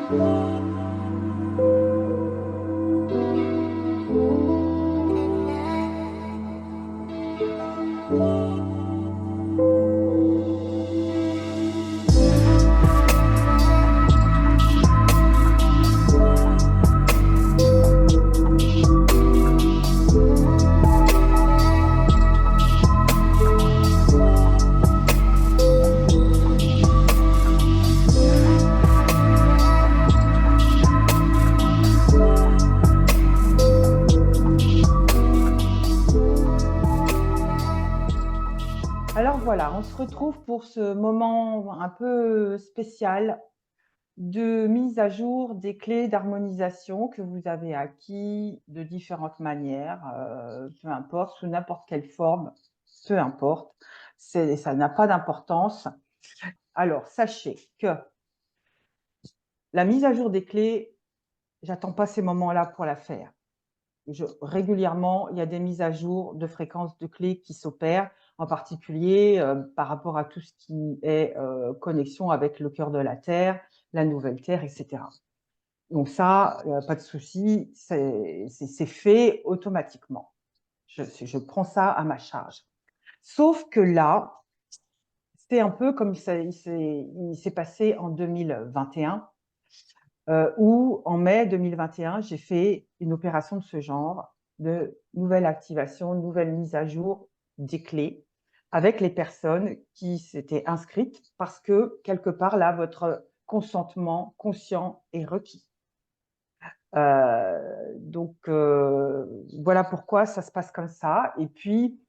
Alors voilà, on se retrouve pour ce moment un peu spécial de mise à jour des clés d'harmonisation que vous avez acquis de différentes manières, peu importe, sous n'importe quelle forme, peu importe, ça n'a pas d'importance. Alors, sachez que la mise à jour des clés, j'attends pas ces moments-là pour la faire. Régulièrement, il y a des mises à jour de fréquences de clés qui s'opèrent, en particulier par rapport à tout ce qui est connexion avec le cœur de la Terre, la nouvelle Terre, etc. Donc ça, pas de souci, c'est fait automatiquement. Je prends ça à ma charge. Sauf que là, c'est un peu comme il s'est passé en 2021, où en mai 2021, j'ai fait une opération de ce genre, de nouvelle activation, nouvelle mise à jour des clés avec les personnes qui s'étaient inscrites parce que quelque part là, votre consentement conscient est requis. Voilà pourquoi ça se passe comme ça. Et puis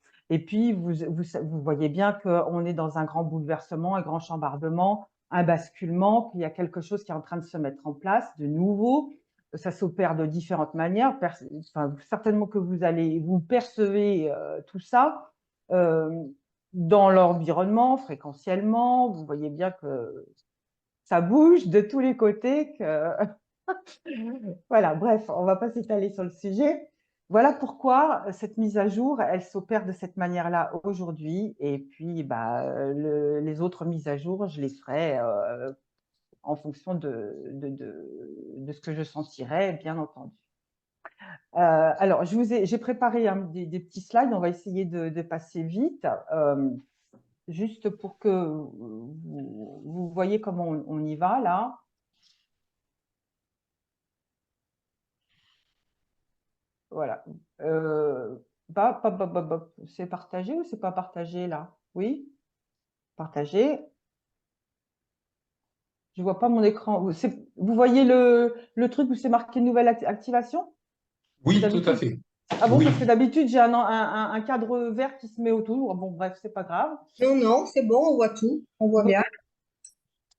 vous voyez bien qu'on est dans un grand bouleversement, un grand chambardement, un basculement, qu'il y a quelque chose qui est en train de se mettre en place de nouveau. Ça s'opère de différentes manières. Enfin, certainement que vous percevez tout ça dans l'environnement, fréquentiellement. Vous voyez bien que ça bouge de tous les côtés, que voilà, bref, on ne va pas s'étaler sur le sujet. Voilà pourquoi cette mise à jour, elle s'opère de cette manière-là aujourd'hui. Et puis, les autres mises à jour, je les ferai en fonction de ce que je sentirai, bien entendu. Alors, j'ai préparé des petits slides. On va essayer de passer vite, juste pour que vous voyez comment on y va là. Voilà. C'est partagé ou c'est pas partagé là? Oui, partagé. Je vois pas mon écran. Vous voyez le truc où c'est marqué nouvelle activation? Parce que Oui, tout à d'habitude. fait. Ah bon, Oui. parce que d'habitude j'ai un cadre vert qui se met autour. Bon, bref, c'est pas grave. Non, non, c'est bon, on voit tout, on voit Donc, bien.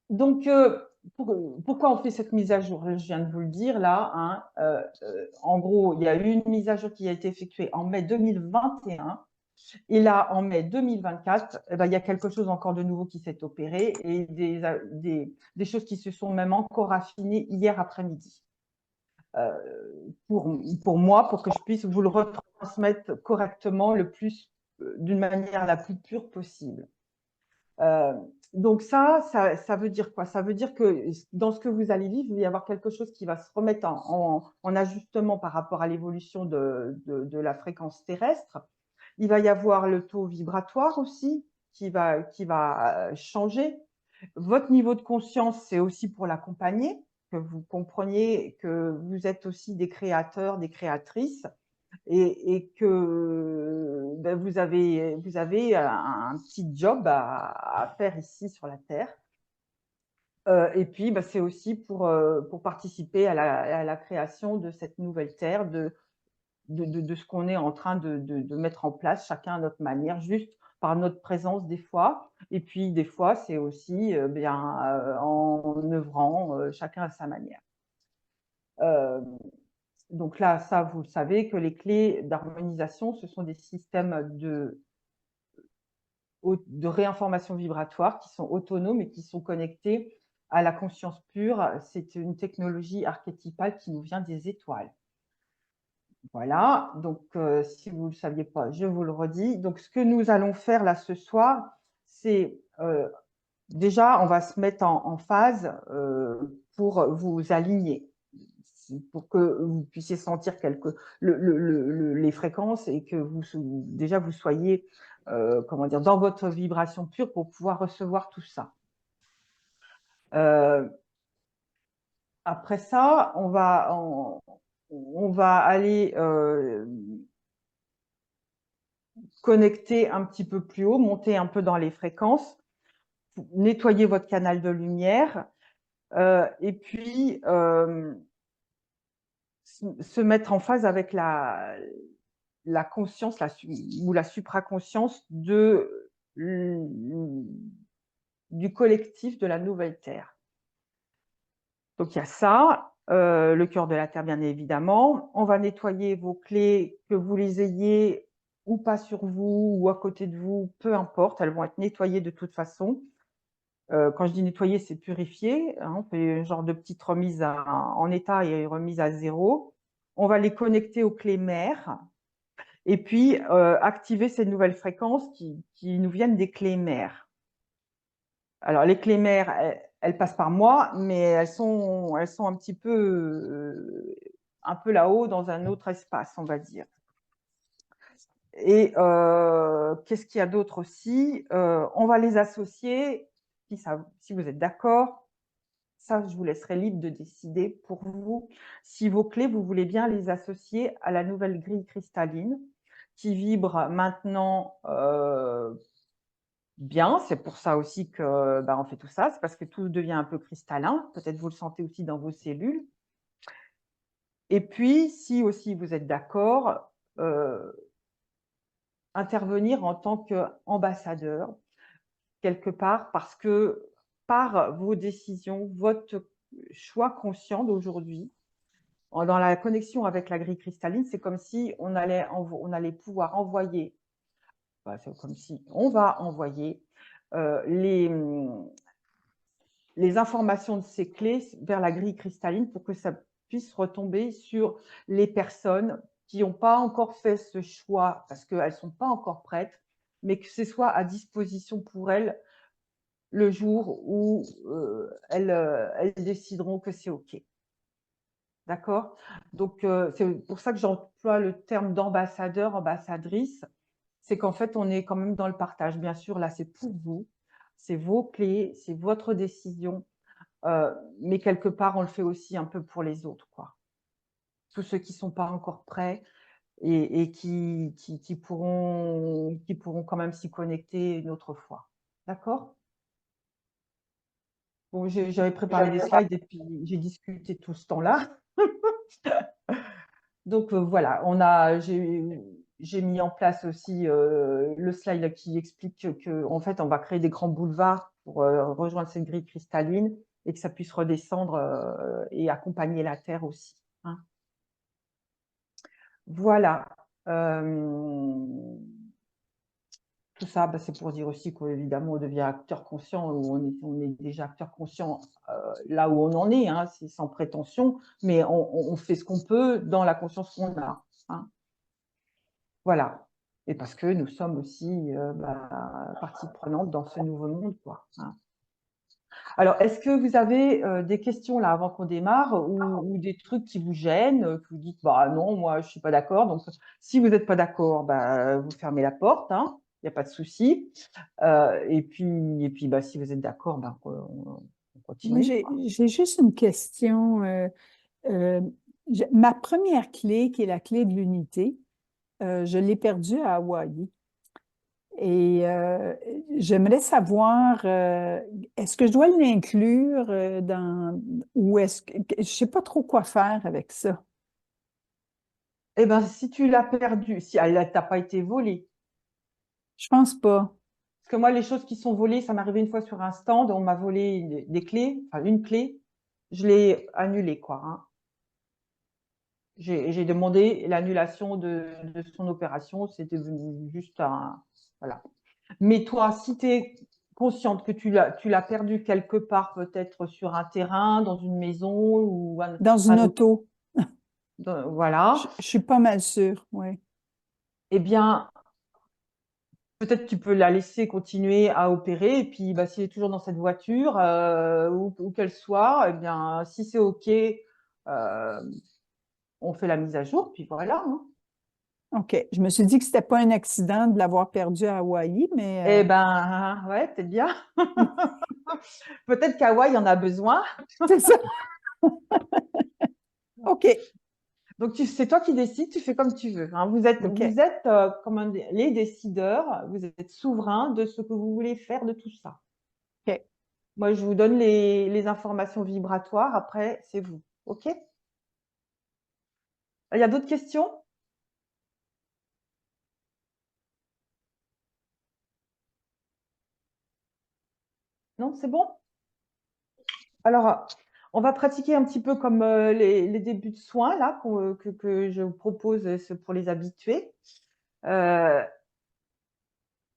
donc, pourquoi on fait cette mise à jour? Je viens de vous le dire là, hein. En gros, il y a eu une mise à jour qui a été effectuée en mai 2021. Et là, en mai 2024, eh ben, il y a quelque chose encore de nouveau qui s'est opéré et des choses qui se sont même encore affinées hier après-midi. Euh, pour moi, pour que je puisse vous le retransmettre correctement, d'une manière la plus pure possible. Euh, donc ça veut dire quoi? Ça veut dire que dans ce que vous allez vivre, il va y avoir quelque chose qui va se remettre en ajustement par rapport à l'évolution de la fréquence terrestre. Il va y avoir le taux vibratoire aussi qui va changer. Votre niveau de conscience, c'est aussi pour l'accompagner, que vous compreniez que vous êtes aussi des créateurs, des créatrices, et que vous avez un petit job à faire ici sur la Terre. Et puis, c'est aussi pour participer à la création de cette nouvelle Terre, de ce qu'on est en train de mettre en place, chacun à notre manière, juste par notre présence des fois. Et puis, des fois, c'est aussi en œuvrant, chacun à sa manière. Donc là, ça, vous le savez, que les clés d'harmonisation, ce sont des systèmes de réinformation vibratoire qui sont autonomes et qui sont connectés à la conscience pure. C'est une technologie archétypale qui nous vient des étoiles. Voilà, donc si vous ne le saviez pas, je vous le redis. Donc ce que nous allons faire là ce soir, c'est déjà, on va se mettre en phase pour vous aligner, pour que vous puissiez sentir les fréquences et que déjà vous soyez comment dire, dans votre vibration pure pour pouvoir recevoir tout ça. Après ça, on va aller connecter un petit peu plus haut, monter un peu dans les fréquences, nettoyer votre canal de lumière et puis se mettre en phase avec la conscience ou la supraconscience du collectif de la nouvelle Terre. Donc, il y a ça, le cœur de la Terre, bien évidemment. On va nettoyer vos clés, que vous les ayez ou pas sur vous ou à côté de vous, peu importe, elles vont être nettoyées de toute façon. Quand je dis nettoyer, c'est purifier. Hein, on fait un genre de petite remise en état et remise à zéro. On va les connecter aux clés mères et puis activer ces nouvelles fréquences qui nous viennent des clés mères. Alors, les clés mères, elles passent par moi, mais elles sont un petit peu là-haut dans un autre espace, on va dire. Et qu'est-ce qu'il y a d'autre aussi? On va les associer, si vous êtes d'accord. Ça, je vous laisserai libre de décider pour vous. Si vos clés, vous voulez bien les associer à la nouvelle grille cristalline qui vibre maintenant bien. C'est pour ça aussi que on fait tout ça. C'est parce que tout devient un peu cristallin. Peut-être vous le sentez aussi dans vos cellules. Et puis, si aussi vous êtes d'accord, intervenir en tant qu'ambassadeur quelque part parce que par vos décisions, votre choix conscient d'aujourd'hui, dans la connexion avec la grille cristalline, c'est comme si on allait pouvoir envoyer, c'est comme si on va envoyer les informations de ces clés vers la grille cristalline pour que ça puisse retomber sur les personnes qui n'ont pas encore fait ce choix parce qu'elles ne sont pas encore prêtes, mais que ce soit à disposition pour elles le jour où elles décideront que c'est OK. D'accord? Donc, c'est pour ça que j'emploie le terme d'ambassadeur, ambassadrice. C'est qu'en fait, on est quand même dans le partage. Bien sûr, là, c'est pour vous. C'est vos clés, c'est votre décision. Mais quelque part, on le fait aussi un peu pour les autres, quoi. Tous ceux qui ne sont pas encore prêts et qui pourront quand même s'y connecter une autre fois. D'accord? Bon, j'avais préparé des slides et puis j'ai discuté tout ce temps-là. Donc voilà, j'ai mis en place aussi le slide qui explique en fait, on va créer des grands boulevards pour rejoindre cette grille cristalline et que ça puisse redescendre et accompagner la Terre aussi. Hein. Voilà. Tout ça, c'est pour dire aussi qu'évidemment, on devient acteur conscient, ou on est déjà acteur conscient là où on en est, hein, c'est sans prétention, mais on fait ce qu'on peut dans la conscience qu'on a. Hein. Voilà. Et parce que nous sommes aussi partie prenante dans ce nouveau monde, quoi. Hein. Alors, est-ce que vous avez des questions là avant qu'on démarre ou des trucs qui vous gênent, que vous dites, bah non, moi je ne suis pas d'accord. Donc, si vous n'êtes pas d'accord, vous fermez la porte, hein, il n'y a pas de souci. Et puis si vous êtes d'accord, on Moi, continue. j'ai juste une question. Euh, ma première clé, qui est la clé de l'unité, je l'ai perdue à Hawaï. Et j'aimerais savoir, est-ce que je dois l'inclure ou est-ce que je ne sais pas trop quoi faire avec ça. Eh bien, si tu l'as perdue, si elle t'a pas été volée, Je pense pas. parce que moi, les choses qui sont volées, ça m'est arrivé une fois sur un stand, on m'a volé des clés, enfin une clé, je l'ai annulée, quoi. Hein. J'ai demandé l'annulation de son opération, c'était juste un… Voilà. Mais toi, si tu es consciente que tu l'as perdu quelque part, peut-être sur un terrain, dans une maison ou Dans une auto, voilà, je suis pas mal sûre, oui. eh bien, peut-être tu peux la laisser continuer à opérer, et puis bah, s'il est toujours dans cette voiture, où qu'elle soit, eh bien, si c'est OK, on fait la mise à jour, puis voilà, hein. OK. Je me suis dit que c'était pas un accident de l'avoir perdu à Hawaï, Eh mais ben, ouais, peut-être bien. Peut-être qu'Hawaï en a besoin. c'est ça. OK. Donc, c'est toi qui décides, tu fais comme tu veux, hein. Vous êtes, OK. les décideurs, vous êtes souverains de ce que vous voulez faire de tout ça. OK. Moi, je vous donne les informations vibratoires, après, c'est vous. OK? Il y a d'autres questions? Non, c'est bon? Alors, on va pratiquer un petit peu comme les débuts de soins là, que je vous propose pour les habitués. Euh,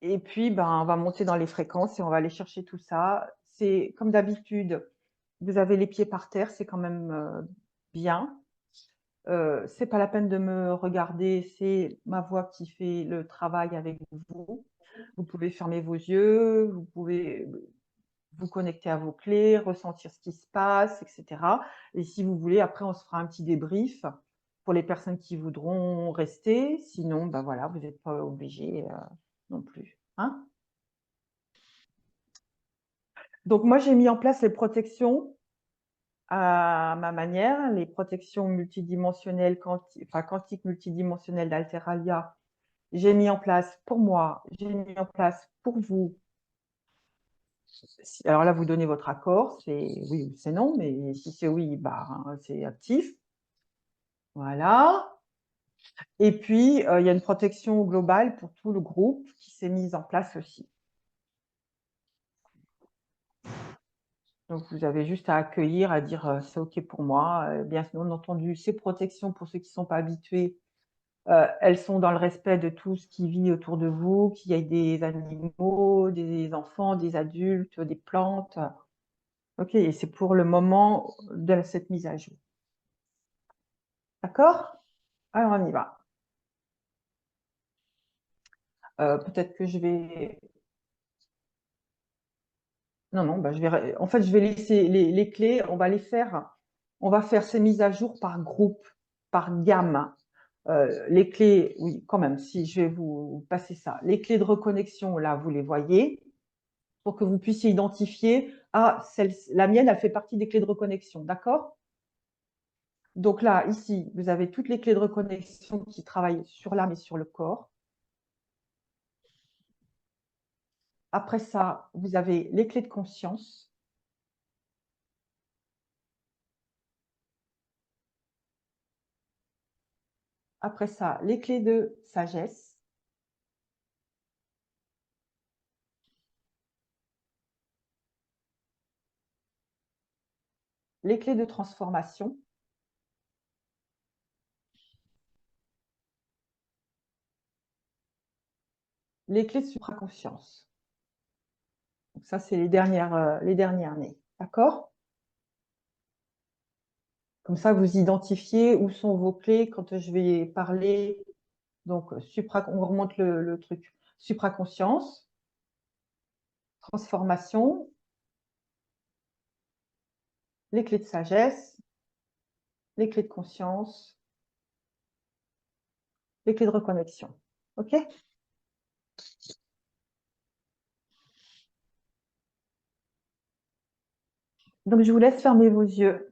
et puis, ben, on va monter dans les fréquences et on va aller chercher tout ça. C'est comme d'habitude, vous avez les pieds par terre, c'est quand même bien. C'est pas la peine de me regarder, c'est ma voix qui fait le travail avec vous. Vous pouvez fermer vos yeux, vous pouvez vous connecter à vos clés, ressentir ce qui se passe, etc. Et si vous voulez, après, on se fera un petit débrief pour les personnes qui voudront rester. Sinon, ben voilà, vous n'êtes pas obligés non plus, hein. Donc, moi, j'ai mis en place les protections à ma manière, les protections multidimensionnelles, quantiques multidimensionnelles d'Alteralia. J'ai mis en place pour moi, j'ai mis en place pour vous. Alors là, vous donnez votre accord, c'est oui ou c'est non, mais si c'est oui, bah, c'est actif. Voilà. Et puis, il y a une protection globale pour tout le groupe qui s'est mise en place aussi. Donc, vous avez juste à accueillir, à dire c'est OK pour moi. Bien entendu, ces protections, pour ceux qui ne sont pas habitués, elles sont dans le respect de tout ce qui vit autour de vous, qu'il y ait des animaux, des enfants, des adultes, des plantes. OK, et c'est pour le moment de cette mise à jour. D'accord? Alors, on y va. Peut-être que je vais… Non, non, bah, en fait, je vais laisser les clés, on va faire ces mises à jour par groupe, par gamme. Les clés, oui, quand même, si je vais vous passer ça. Les clés de reconnexion, là, vous les voyez, pour que vous puissiez identifier, ah, la mienne, elle fait partie des clés de reconnexion, d'accord? Donc là, ici, vous avez toutes les clés de reconnexion qui travaillent sur l'âme et sur le corps. Après ça, vous avez les clés de conscience. Après ça, les clés de sagesse. Les clés de transformation. Les clés de supraconscience. Donc ça, c'est les dernières nées. D'accord? Comme ça, vous identifiez où sont vos clés quand je vais parler. Donc, on remonte le truc. Supraconscience, transformation, les clés de sagesse, les clés de conscience, les clés de reconnexion. OK? Donc, je vous laisse fermer vos yeux.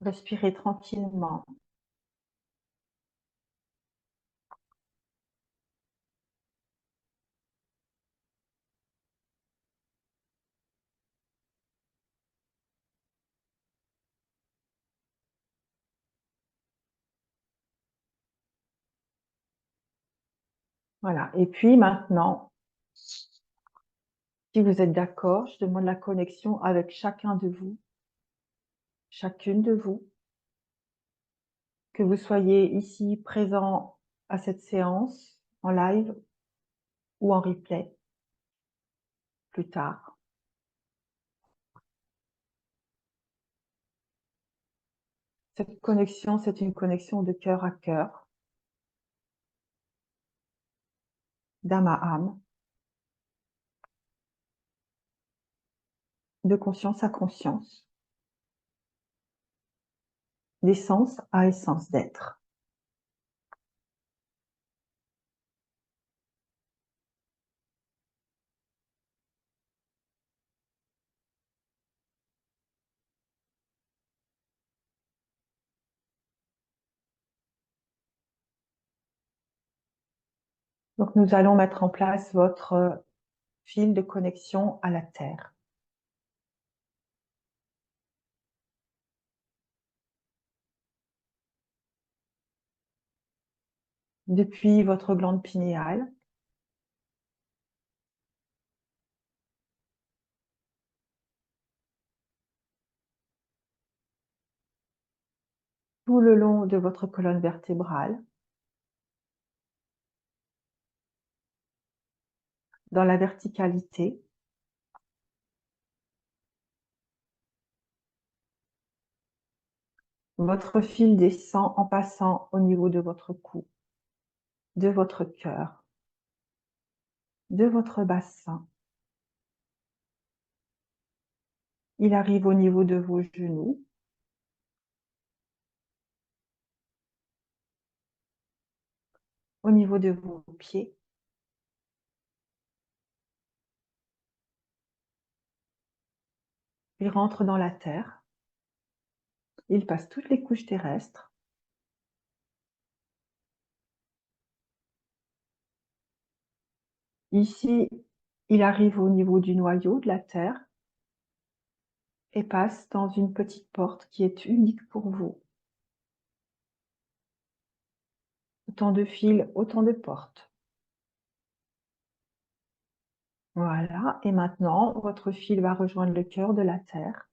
Respirez tranquillement. Voilà. Et puis maintenant, si vous êtes d'accord, je demande la connexion avec chacun de vous, chacune de vous. que vous soyez ici présent à cette séance en live ou en replay plus tard. Cette connexion, c'est une connexion de cœur à cœur, d'âme à âme, de conscience à conscience, d'essence à essence d'être. Donc nous allons mettre en place votre fil de connexion à la Terre. Depuis votre glande pinéale, tout le long de votre colonne vertébrale, dans la verticalité, votre fil descend en passant au niveau de votre cou, de votre cœur, de votre bassin. Il arrive au niveau de vos genoux, au niveau de vos pieds, il rentre dans la terre, il passe toutes les couches terrestres, ici, il arrive au niveau du noyau de la terre et passe dans une petite porte qui est unique pour vous. Autant de fils, autant de portes. Voilà, et maintenant, votre fil va rejoindre le cœur de la terre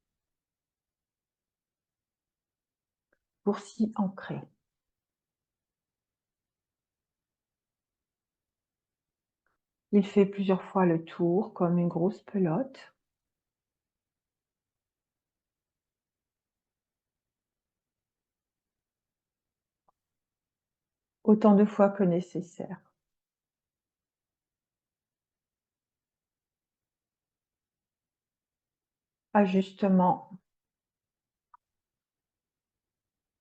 pour s'y ancrer. Il fait plusieurs fois le tour comme une grosse pelote. Autant de fois que nécessaire. Ajustement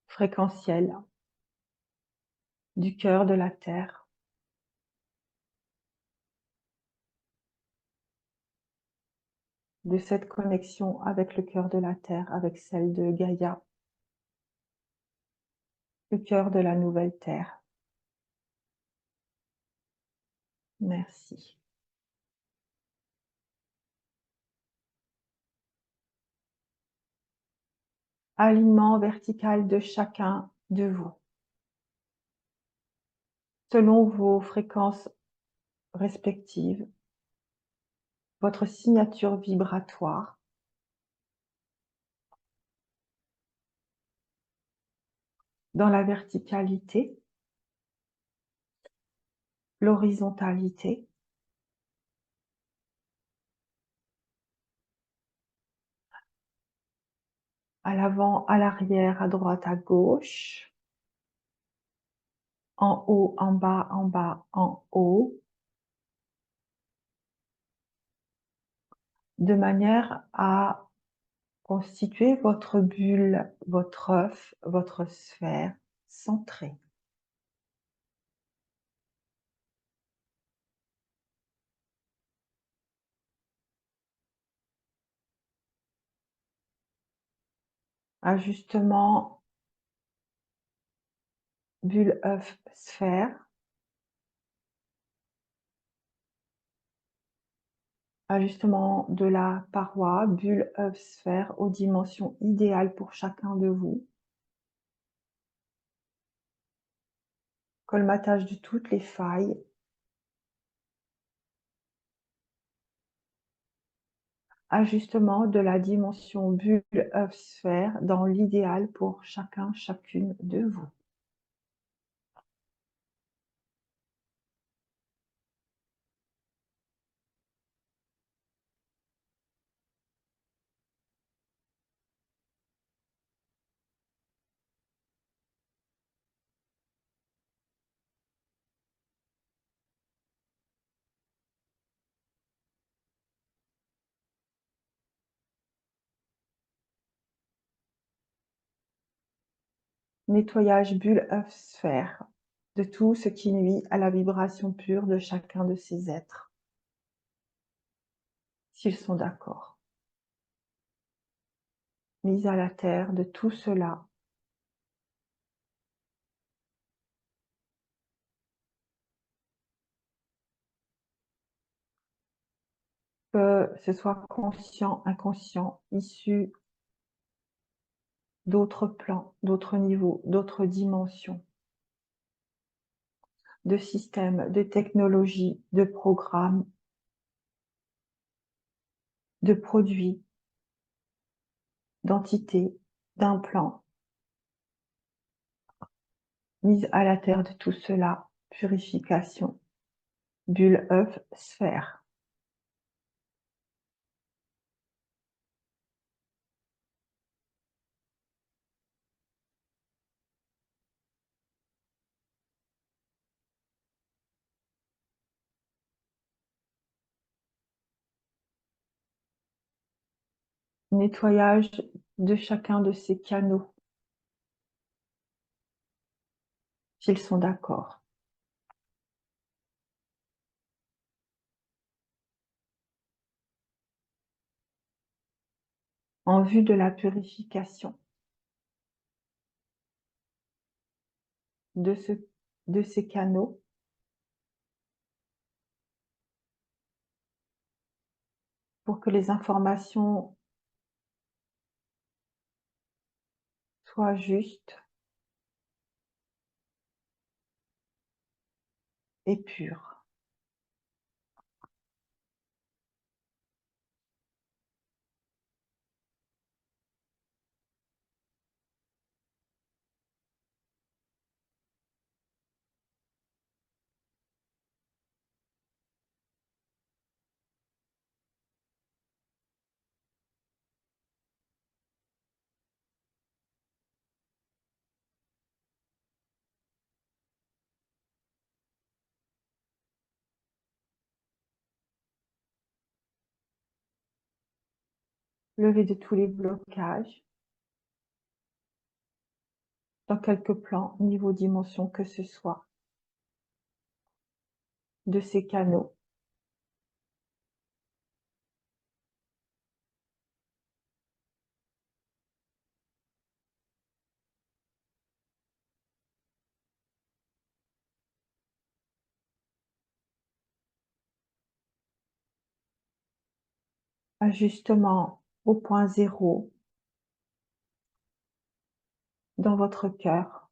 fréquentiel du cœur de la Terre. De cette connexion avec le cœur de la Terre, avec celle de Gaïa, le cœur de la nouvelle Terre. Merci. Alignement vertical de chacun de vous, selon vos fréquences respectives, votre signature vibratoire, dans la verticalité, l'horizontalité, à l'avant, à l'arrière, à droite, à gauche, en haut, en bas, en haut, de manière à constituer votre bulle, votre œuf, votre sphère centrée. Ajustement bulle, œuf, sphère. Ajustement de la paroi, bulle, œuf, sphère aux dimensions idéales pour chacun de vous. Colmatage de toutes les failles. Ajustement de la dimension bulle, œuf, sphère dans l'idéal pour chacun, chacune de vous. Nettoyage bulle œuf sphère de tout ce qui nuit à la vibration pure de chacun de ces êtres, s'ils sont d'accord. Mise à la terre de tout cela, que ce soit conscient, inconscient, issu d'autres plans, d'autres niveaux, d'autres dimensions, de systèmes, de technologies, de programmes, de produits, d'entités, d'implants. Mise à la terre de tout cela, purification, bulle œuf sphère. Nettoyage de chacun de ces canaux, s'ils sont d'accord. En vue de la purification de ces canaux, pour que les informations soient justes et pures. Lever de tous les blocages, dans quelque plan, niveau, dimension que ce soit, de ces canaux. Ajustement au point zéro dans votre cœur.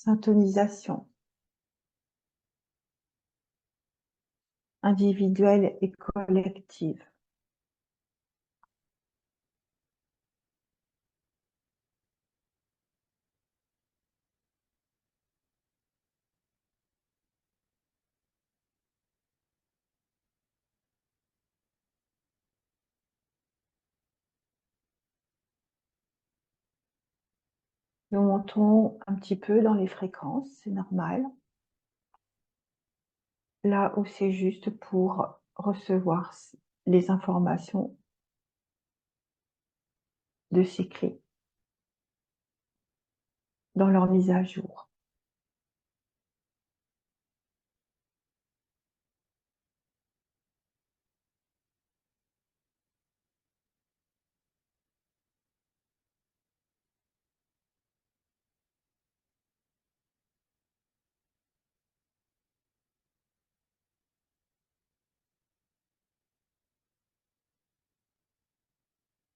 Syntonisation individuelle et collective. Nous montons un petit peu dans les fréquences, c'est normal. Là où c'est juste pour recevoir les informations de ces clés dans leur mise à jour.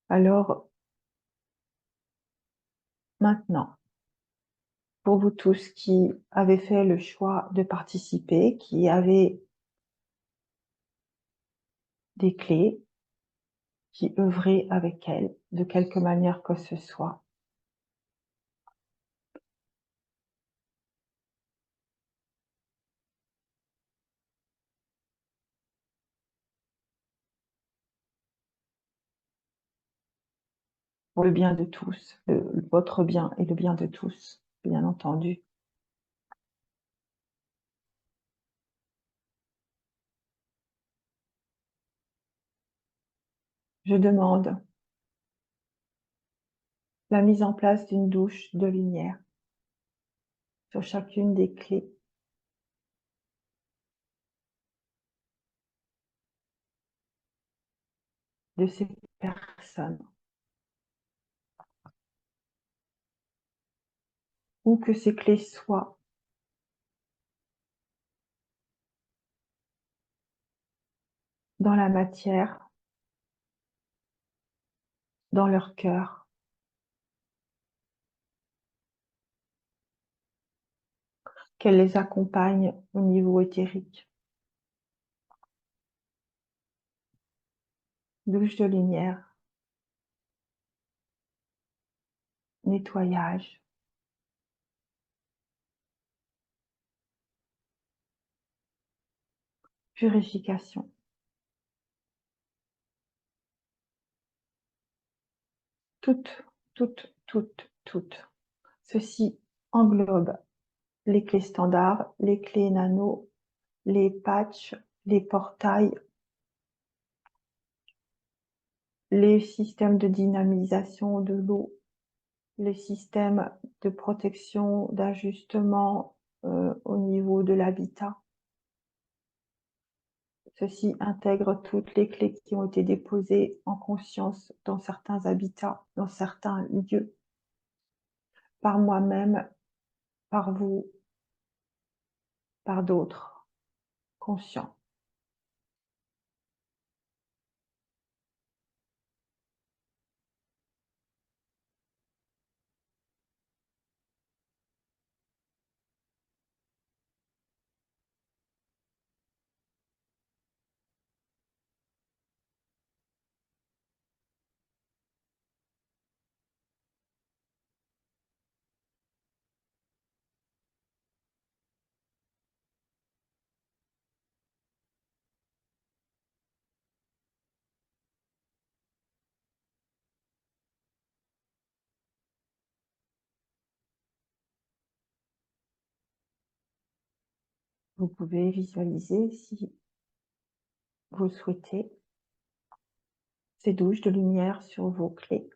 Alors, maintenant, pour vous tous qui avez fait le choix de participer, qui avez des clés, qui œuvrez avec elles de quelque manière que ce soit, pour le bien de tous, votre bien et le bien de tous, bien entendu. Je demande la mise en place d'une douche de lumière sur chacune des clés de ces personnes, où que ces clés soient, dans la matière, dans leur cœur, qu'elles les accompagnent au niveau éthérique. Douche de lumière, nettoyage, purification. Toutes. Ceci englobe les clés standards, les clés nano, les patchs, les portails, les systèmes de dynamisation de l'eau, les systèmes de protection, d'ajustement au niveau de l'habitat. Ceci intègre toutes les clés qui ont été déposées en conscience dans certains habitats, dans certains lieux, par moi-même, par vous, par d'autres, conscients. Vous pouvez visualiser, si vous le souhaitez, ces douches de lumière sur vos clés.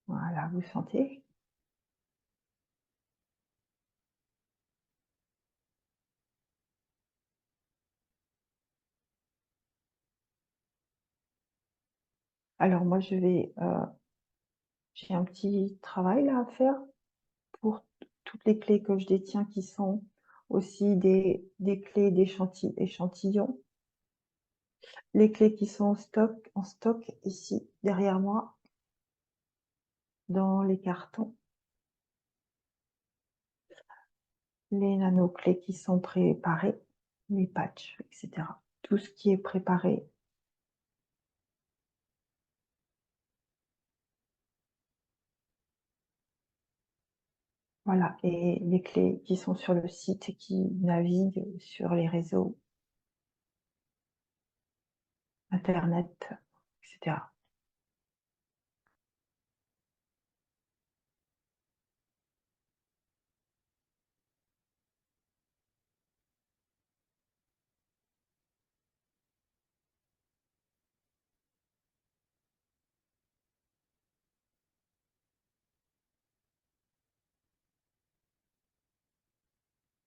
Voilà, vous sentez? Alors moi, j'ai un petit travail là à faire pour toutes les clés que je détiens qui sont aussi des clés d'échantillons. Les clés qui sont en stock ici, derrière moi, dans les cartons. Les nano-clés qui sont préparées, les patchs, etc. Tout ce qui est préparé. Voilà, et les clés qui sont sur le site et qui naviguent sur les réseaux, Internet, etc.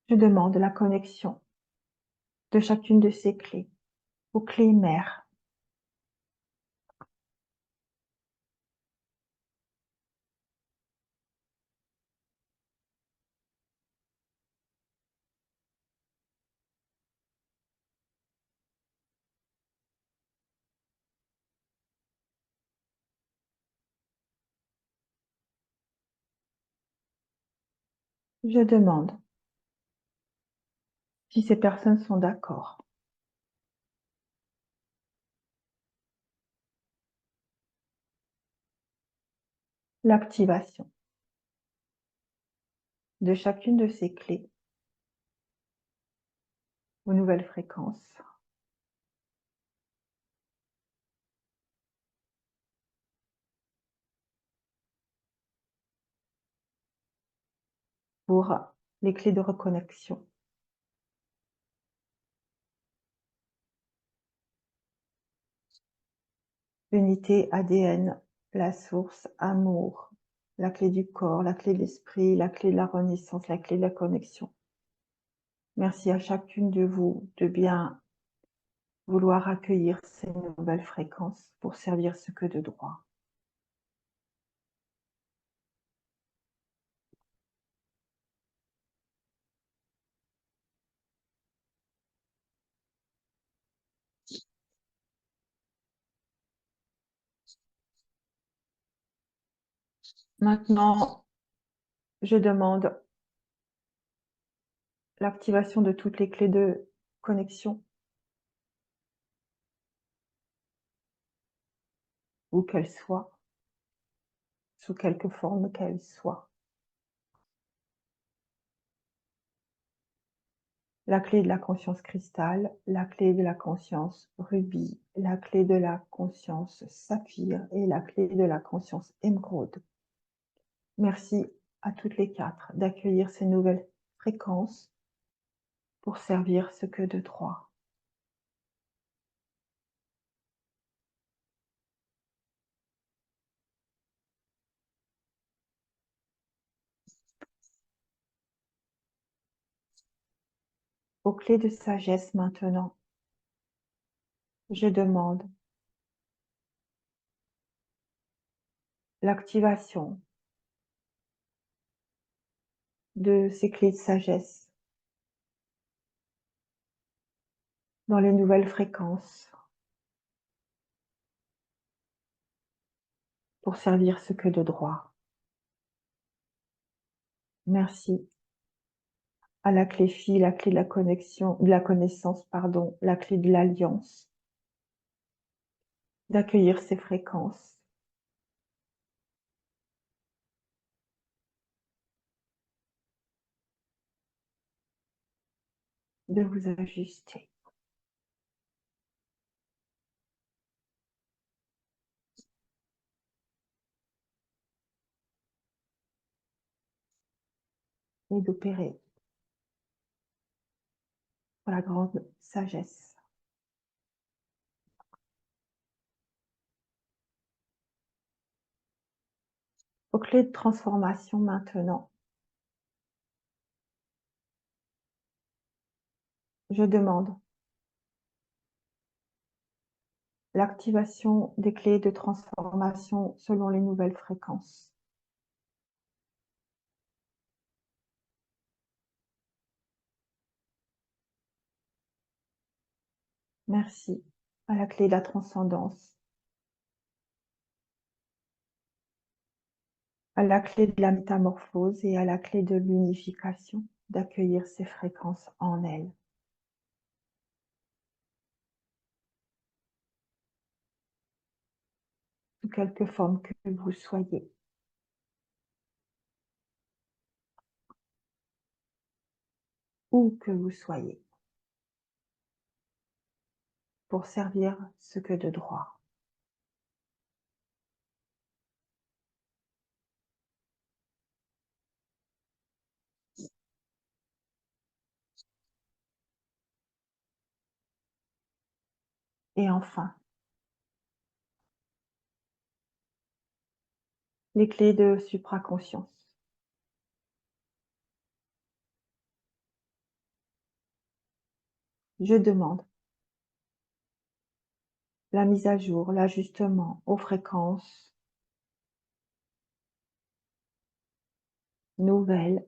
Je demande la connexion de chacune de ces clés aux clés mères. Je demande si ces personnes sont d'accord. L'activation de chacune de ces clés aux nouvelles fréquences pour les clés de reconnexion. Unité ADN, la source, amour, la clé du corps, la clé de l'esprit, la clé de la renaissance, la clé de la connexion. Merci à chacune de vous de bien vouloir accueillir ces nouvelles fréquences pour servir ce que de droit. Maintenant, je demande l'activation de toutes les clés de connexion, où qu'elles soient, sous quelque forme qu'elles soient. La clé de la conscience cristal, la clé de la conscience rubis, la clé de la conscience saphir et la clé de la conscience émeraude. Merci à toutes les quatre d'accueillir ces nouvelles fréquences pour servir ce que de droit. Aux clés de sagesse maintenant, je demande l'activation de ces clés de sagesse dans les nouvelles fréquences pour servir ce que de droit. Merci à la clé phi, la clé de la connexion, de la connaissance, pardon, la clé de l'alliance, d'accueillir ces fréquences. De vous ajuster. Et d'opérer pour la grande sagesse. Aux clés de transformation maintenant, je demande l'activation des clés de transformation selon les nouvelles fréquences. Merci à la clé de la transcendance, à la clé de la métamorphose et à la clé de l'unification, d'accueillir ces fréquences en elles. Sous quelque forme que vous soyez. Où que vous soyez. Pour servir ce que de droit. Et enfin, les clés de supraconscience. Je demande la mise à jour, l'ajustement aux fréquences nouvelles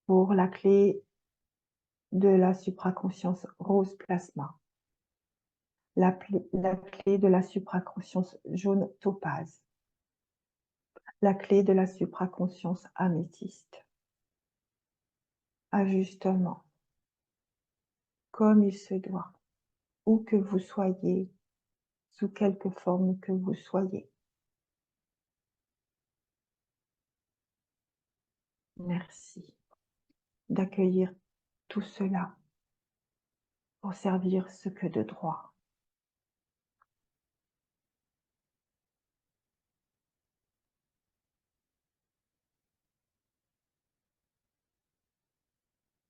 pour la clé de la supraconscience rose plasma, la clé de la supraconscience jaune topaz, la clé de la supraconscience améthyste. Ajustement, comme il se doit, où que vous soyez, sous quelque forme que vous soyez. Merci d'accueillir tout cela pour servir ce que de droit.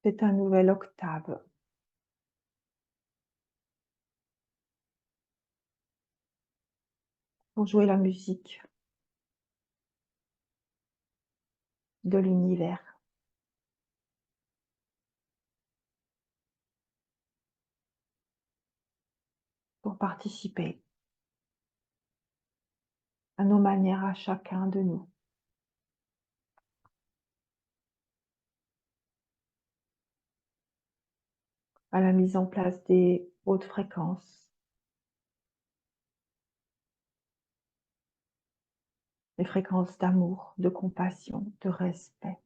C'est un nouvel octave. Pour jouer la musique de l'univers. Pour participer à nos manières à chacun de nous. À la mise en place des hautes fréquences, les fréquences d'amour, de compassion, de respect.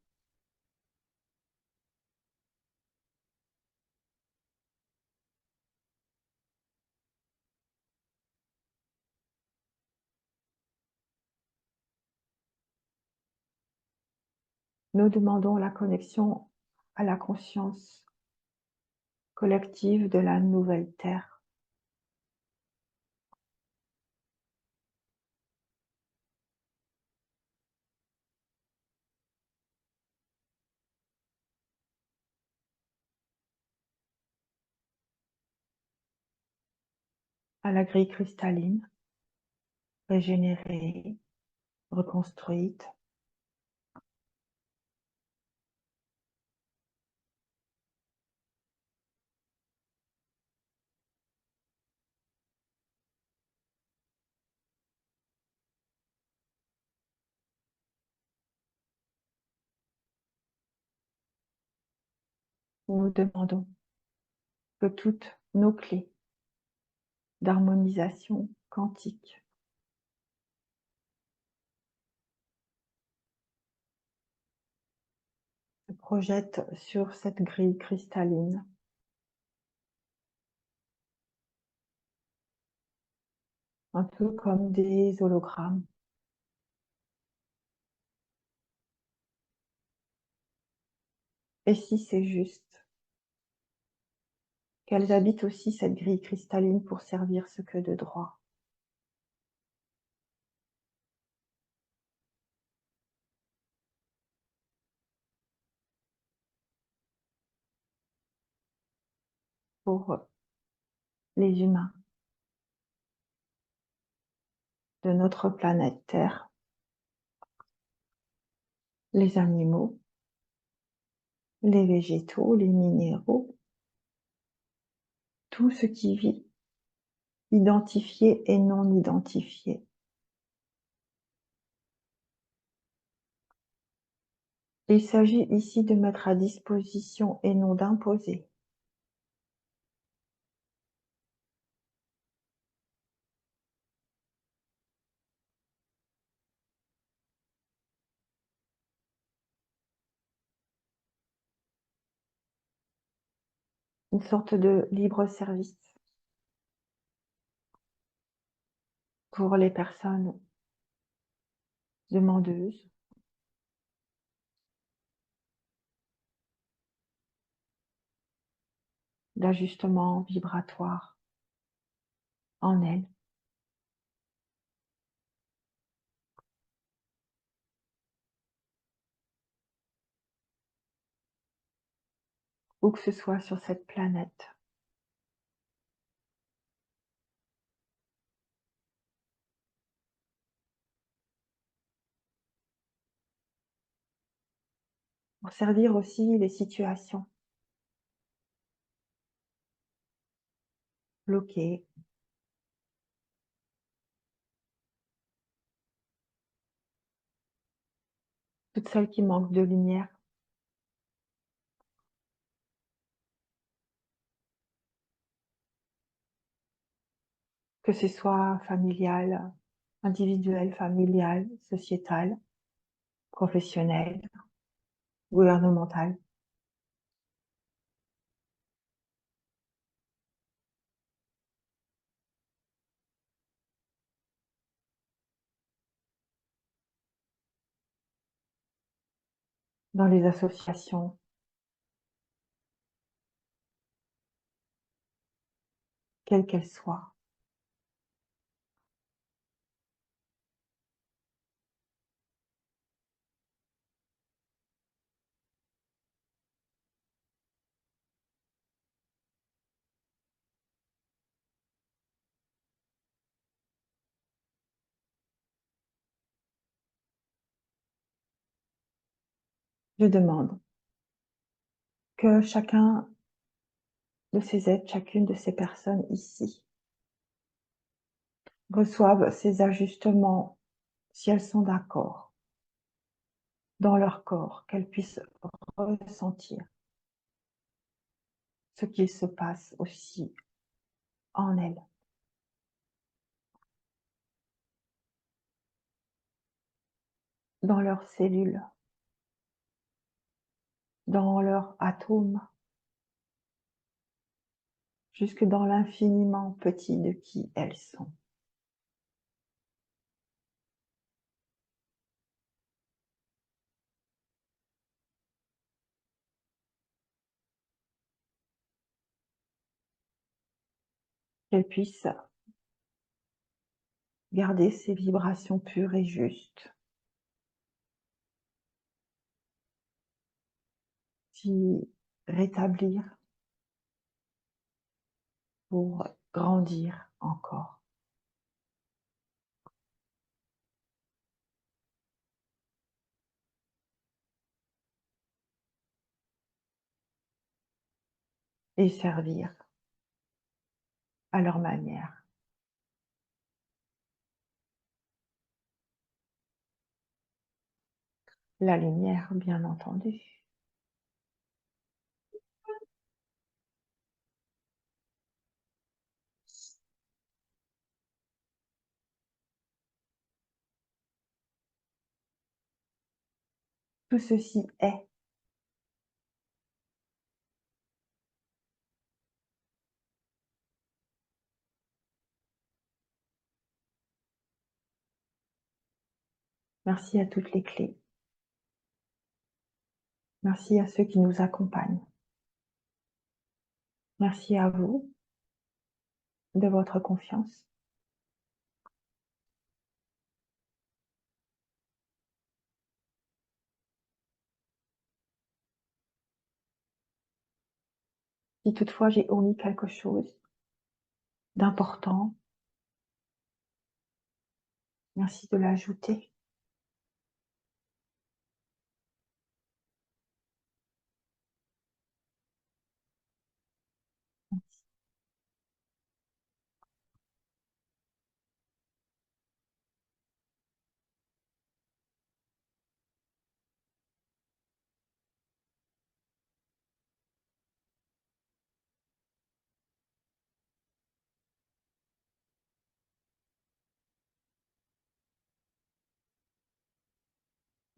Nous demandons la connexion à la conscience collective de la nouvelle Terre. À la grille cristalline, régénérée, reconstruite. Nous demandons que toutes nos clés d'harmonisation quantique se projettent sur cette grille cristalline. Un peu comme des hologrammes. Et si c'est juste, qu'elles habitent aussi cette grille cristalline pour servir ce que de droit. Pour les humains de notre planète Terre, les animaux, les végétaux, les minéraux, tout ce qui vit, identifié et non identifié. Il s'agit ici de mettre à disposition et non d'imposer. Une sorte de libre service pour les personnes demandeuses, d'ajustement vibratoire en elles. Où que ce soit sur cette planète. Pour servir aussi les situations bloquées, toutes celles qui manquent de lumière. Que ce soit familial, individuel, familial, sociétal, professionnelles, gouvernementales. Dans les associations, quelles qu'elles soient. Je demande que chacun de ces êtres, chacune de ces personnes ici, reçoivent ces ajustements, si elles sont d'accord, dans leur corps, qu'elles puissent ressentir ce qu'il se passe aussi en elles. Dans leurs cellules, dans leurs atomes, jusque dans l'infiniment petit de qui elles sont. Qu'elles puissent garder ces vibrations pures et justes, s'y rétablir pour grandir encore. Et servir à leur manière. La lumière, bien entendu. Tout ceci est. Merci à toutes les clés. Merci à ceux qui nous accompagnent. Merci à vous de votre confiance. Si toutefois j'ai omis quelque chose d'important, merci de l'ajouter.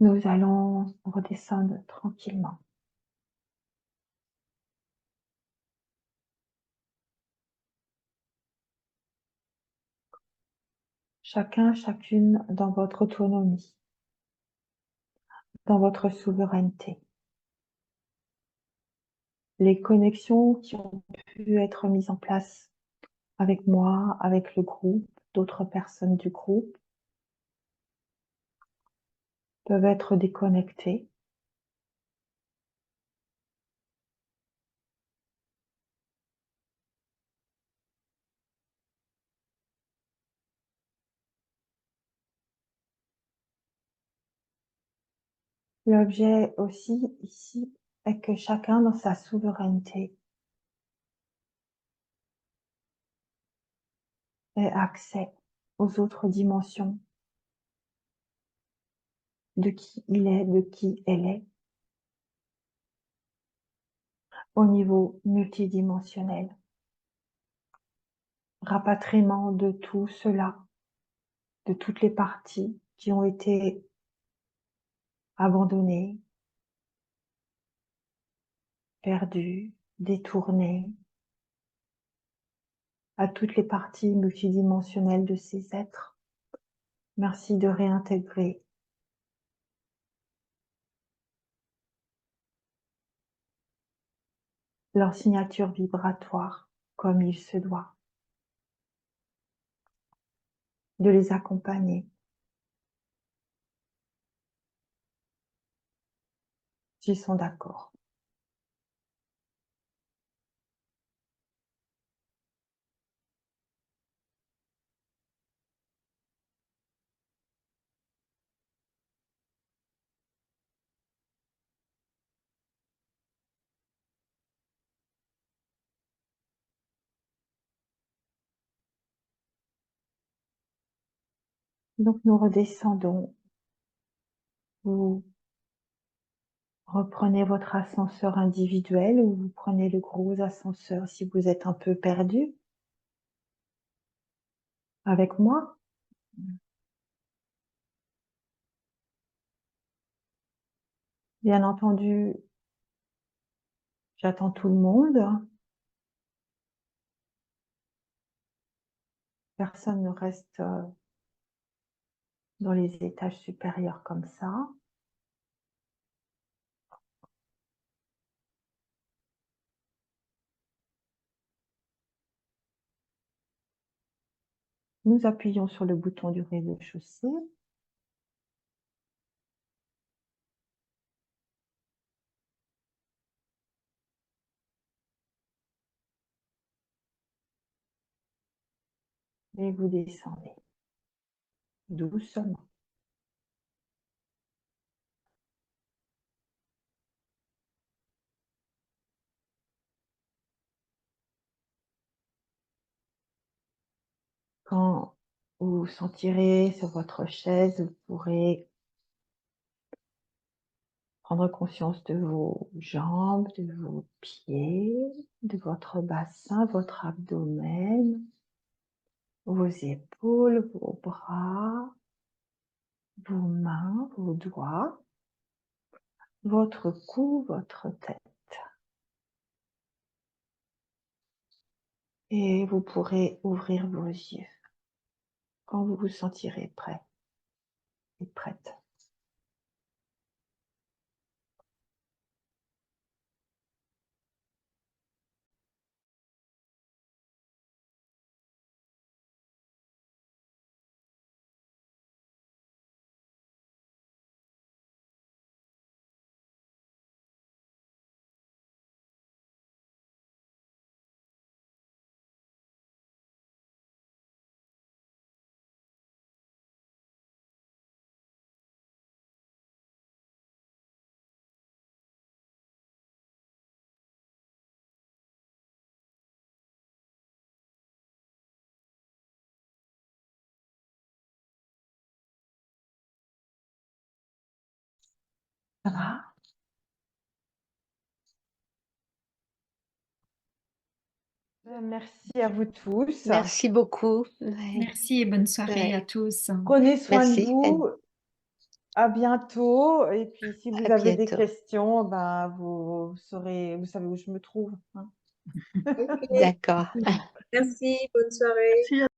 Nous allons redescendre tranquillement. Chacun, chacune dans votre autonomie, dans votre souveraineté. Les connexions qui ont pu être mises en place avec moi, avec le groupe, d'autres personnes du groupe, peuvent être déconnectées. L'objet aussi ici est que chacun dans sa souveraineté ait accès aux autres dimensions de qui il est, de qui elle est, au niveau multidimensionnel. Rapatriement de tout cela, de toutes les parties qui ont été abandonné, perdu, détourné, à toutes les parties multidimensionnelles de ces êtres. Merci de réintégrer leur signature vibratoire comme il se doit, de les accompagner. S'ils sont d'accord. Donc nous redescendons. Vous reprenez votre ascenseur individuel ou vous prenez le gros ascenseur si vous êtes un peu perdu. Avec moi. Bien entendu, j'attends tout le monde. Personne ne reste dans les étages supérieurs comme ça. Nous appuyons sur le bouton du rez-de-chaussée. Et vous descendez doucement. Quand vous vous sentirez sur votre chaise, vous pourrez prendre conscience de vos jambes, de vos pieds, de votre bassin, votre abdomen, vos épaules, vos bras, vos mains, vos doigts, votre cou, votre tête. Et vous pourrez ouvrir vos yeux quand vous vous sentirez prêt et prête. Ça va? Merci à vous tous. Merci beaucoup. Ouais, Merci et bonne soirée à ouais. tous. Prenez soin de Merci. vous. À bientôt. Et puis, si vous À avez des bientôt. questions, ben, vous saurez, vous savez où je me trouve, hein. Ok, D'accord. merci, bonne soirée.